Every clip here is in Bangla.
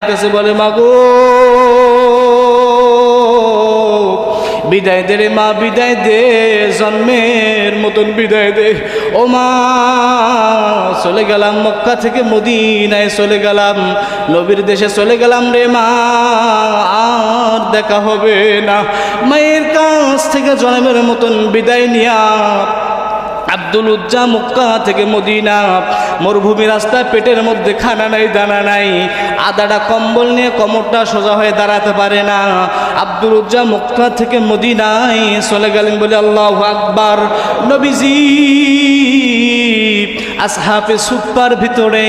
কাছে বলে, মাগো বিদায় দে রে মা, বিদায় দে, জন্মের মতন বিদায় দে। ও মা, চলে গেলাম মক্কা থেকে মদিনায় চলে গেলাম, নবীর দেশে চলে গেলাম রে মা, আর দেখা হবে না। মায়ের কাছ থেকে জন্মের মতন বিদায় নিয়া আব্দুল উজ্জা মক্কা থেকে মদিনা, মরুভূমি রাস্তায়, পেটের মধ্যে খানা নাই, দানা নাই, আদাটা কম্বল নিয়ে কোমরটা সোজা হয়ে দাঁড়াতে পারে না। আব্দুল উজ্জা মক্কা থেকে মদিনায় চলে গেলেন বলে আল্লাহু আকবার। নবীজি আসহাবে সুফার ভিতরে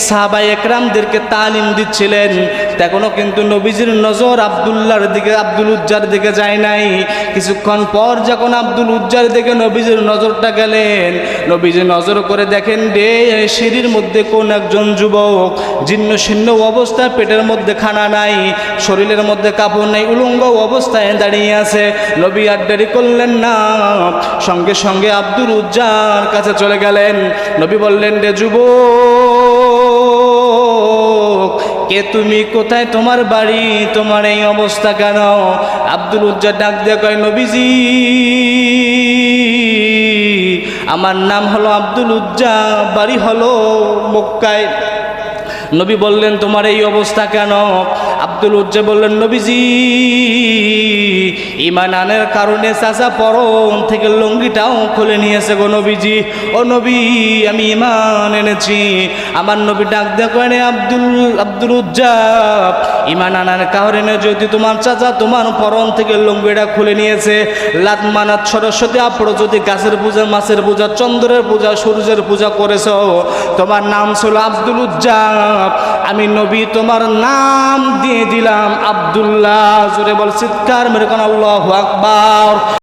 সাহাবায়ে একরামদেরকে তালিম দিচ্ছিলেন, তখনও কিন্তু নবীজির নজর আব্দুল্লাহর দিকে, আব্দুল উজ্জার দিকে যায় নাই। কিছুক্ষণ পর যখন আব্দুল উজ্জার দিকে নবীজির নজরটা গেলেন, নবীজি নজর করে দেখেন রে সিঁড়ির মধ্যে কোন একজন যুবক জীর্ণ শীর্ণ অবস্থায়, পেটের মধ্যে খানা নাই, শরীরের মধ্যে কাপড় নেই, উলঙ্গ অবস্থায় দাঁড়িয়ে আছে। নবী আর দেরি করলেন না, সঙ্গে সঙ্গে আব্দুল উজ্জার কাছে চলে গেলেন। নবী বললেন, রে যুবক, কে তুমি, কোথায় তোমার বাড়ি, তোমার এই অবস্থা কেন? আব্দুল উজ্জা ডাক দিয়ে কয়, নবীজি আমার নাম হলো আব্দুল উজ্জা, বাড়ি হলো মক্কায়। নবী বললেন, তোমার এই অবস্থা কেন? আব্দুল উজ্জা বললেন, নবীজি ঈমান আনার কারণে চাচা পরন থেকে লুঙ্গিটাও খুলে নিয়েছে গো নবীজি। ও নবী, আমি ঈমান এনেছি। আমার নবী ডাক দেয়া করে, আব্দুল উজ্জা, ঈমান আনার কারণে যদি তোমার চাচা তোমার পরন থেকে লুঙ্গিটা খুলে নিয়েছে, লাত মানাত সরস্বতী আপড়ো যদি গাছের পূজা, মাছের পূজা, চন্দ্রের পূজা, সূর্যের পূজা করেছ, তোমার নাম ছিল আব্দুল উজ্জা, আমি নবী তোমার নাম দিয়ে দিলাম আব্দুল্লাহ। জোরে বল, চিৎকার মেরে কোন আল্লাহু আকবার।